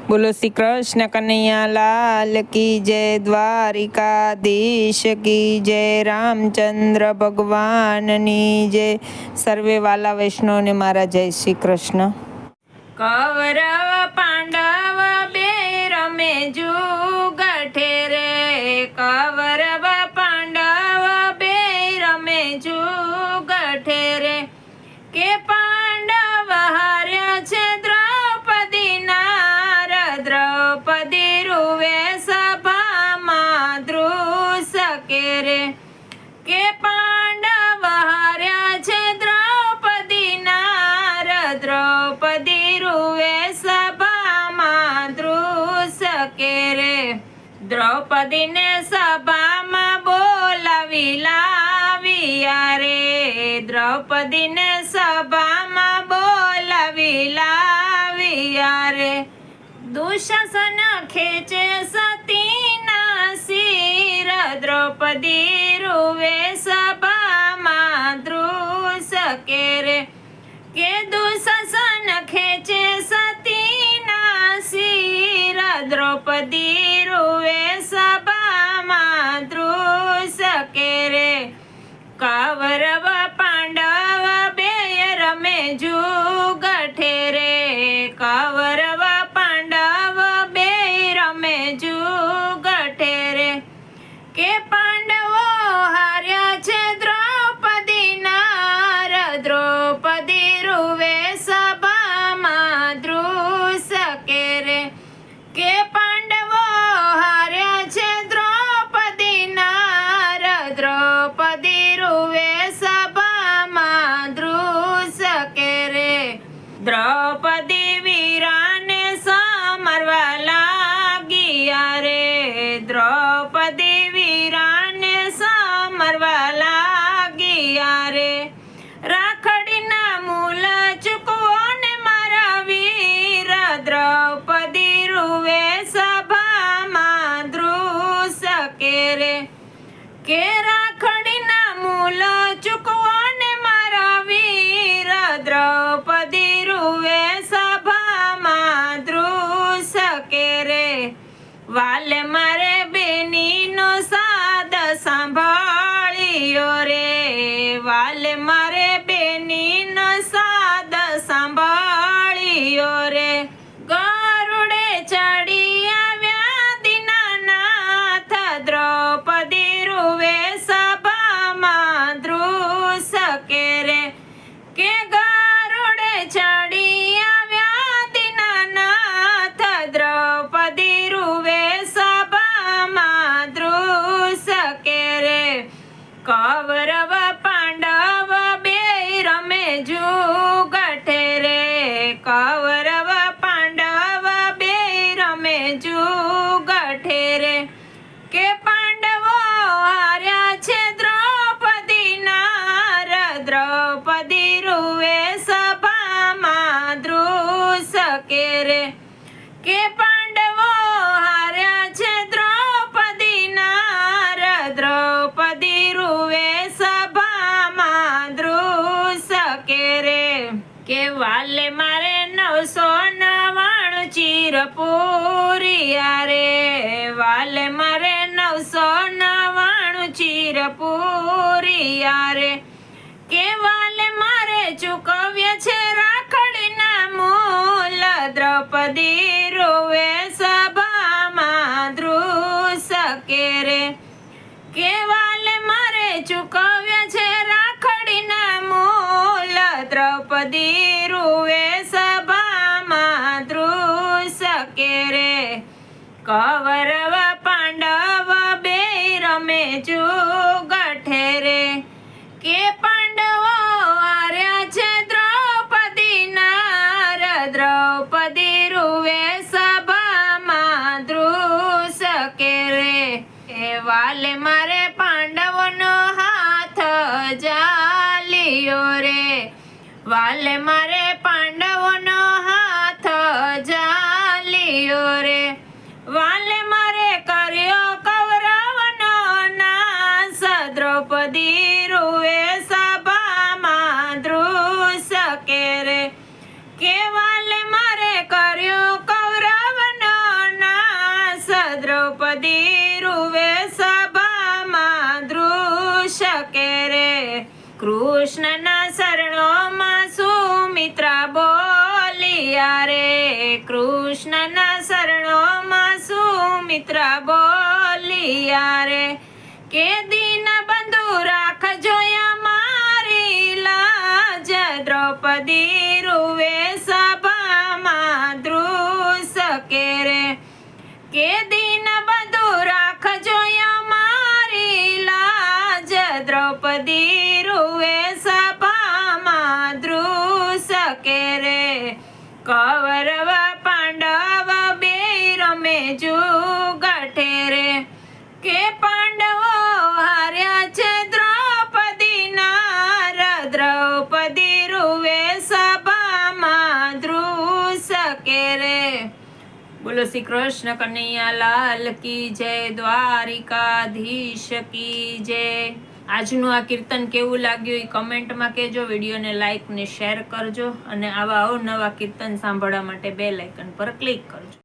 બોલો શ્રી કૃષ્ણ કનૈયા લાલ કી જય, દ્વારિકાધીશ કી જય, રામચંદ્ર ભગવાનની જય. સર્વે વાલા વૈષ્ણવને મારા જય શ્રી કૃષ્ણ. કૌરવ પાંડવ બે રમે જુગઠે રે, કૌરવ પાંડવ બે રમે જુગઠે રે, કે પાંડવ હાર્યા છે દ્રૌપદીના, દ્રૌપદી રૂવે સભામાં ધ્રુસ કે રે, કે પાંડવ હાર્યા છે દ્રૌપદીના, દ્રૌપદી રૂવે સભામાં ધ્રુસ કે રે. દ્રૌપદીને સભામાં બોલાવી લાવ્યા રે, દ્રૌપદીને સભામાં બોલાવી લાવ્યા રે. દુશાસન ખેંચે સતીના શિર, દ્રૌપદી રૂવે સભામાં ધ્રુસ કે રે, કે દુશાસન ખેંચે સતીના શિર, દ્રૌપદી રૂવે સભામાં ધ્રુસ કે રે. કૌરવ પાંડવ બે રમે જુગઠે રે, કૌરવ પાંડવ બે રમે જુગઠે રે, કે પાંડવો હાર્યા છે દ્રૌપદીના, દ્રૌપદી રૂવે સભામાં ધ્રુસ કે રે, કે પાંડવો હાર્યા છે દ્રૌપદીના, દ્રૌપદી રૂવે સભામાં ધ્રુસ કે રે. દ્રૌપદી વીરાને સમરવા લાગ્યા રે, દ્રૌપદી વીરાને સમરવા લાગ્યા રે. રાખડીના મૂલ ચૂકવો ને મારા વીર, દ્રૌપદી રૂવે સભામાં ધ્રુસ કે રે, કે રાખડીના મૂલ ચૂકવો ને મારા વીર, દ્રૌપદી રૂવે સભામાં ધ્રુસ કે રે. વાલે મારે બેનીનો સાદ સાંભળ્યો રે, વાલે મારે બેનીનો સાદ સાંભળ્યો રે. ગરુડે ચડી આવ્યા દીનાનાથ, દ્રૌપદી રૂવે સભામાં ધ્રુસ કે રે, કે ગરુડે ચડી આવ્યા દીનાનાથ, દ્રૌપદી રૂવે સભામાં ધ્રુસ કે રે. કૌરવ પાંડવ બે રમે જુગઠે રે, કૌરવ પાંડવ બે રમે જુગઠે રે, કે પાંડવો હાર્યા છે દ્રૌપદીના, દ્રૌપદી રૂવે સભામાં ધ્રુસ કે રે, કે પાંડવો હાર્યા છે દ્રૌપદીના, દ્રૌપદી રૂવે સભામાં ધ્રુસ કે રે. કે વાલે મારે 999 ચીર પૂર્યા રે, વાલે મારે 999 ચીર પૂર્યા રે, કે વાલે મારે ચૂકવ્ય છે રાખડીના મૂલ, દ્રૌપદી રૂવે સભામાં ધ્રુસ કે રે, કે વાલે મારે ચૂકવ્ય છે રાખડીના મૂલ, દ્રૌપદી રૂવે સભામાં ધ્રુસ કે રે. કૌરવ પાંડવ બે રમે જુગઠે રે, કે પાંડવો હાર્યા છે દ્રૌપદીના, દ્રૌપદી રૂવે સભામાં ધ્રુસ કે રે. એ વાલે મારે પાંડવોનો હાથ જાલ્યો રે, વાલે મારે પાંડવોનો હાથ જાલ્યો રે. વાલે મારે કર્યો કૌરવનો નાશ, દ્રૌપદી રૂવે સભામાં ધ્રુસ કે રે, કે વાલે મારે કર્યો કૌરવનો કૃષ્ણના શરણોમાં સુમિત્રા બોલિયા રે, કૃષ્ણના શરણોમાં સુમિત્રા બોલિયા રે, કે દીન બંધુ રાખજો અમારી લાજ, દ્રૌપદી રૂવે સભામાં ધ્રુસ કે રે, કે દીન બંધુ રાખજો અમારી લાજ, દ્રૌપદી રૂવે સભામાં ધ્રુસ કે રે, કૌરવ પાંડવ બે રમે જુગઠે રે, કે પાંડવો હાર્યા છે દ્રૌપદીના, દ્રૌપદી રૂવે સભામાં ધ્રુસ કે રે. બોલો શ્રી કૃષ્ણ કનૈયા લાલ કી જય, દ્વારિકાધીશ કી જય. આજનું આ કીર્તન કેવું લાગ્યું એ કમેન્ટમાં કહેજો, વિડીયોને લાઈક ને શેર કરજો, અને આવા અવનવા કીર્તન સાંભળવા માટે બેલ આઇકન પર ક્લિક કરજો.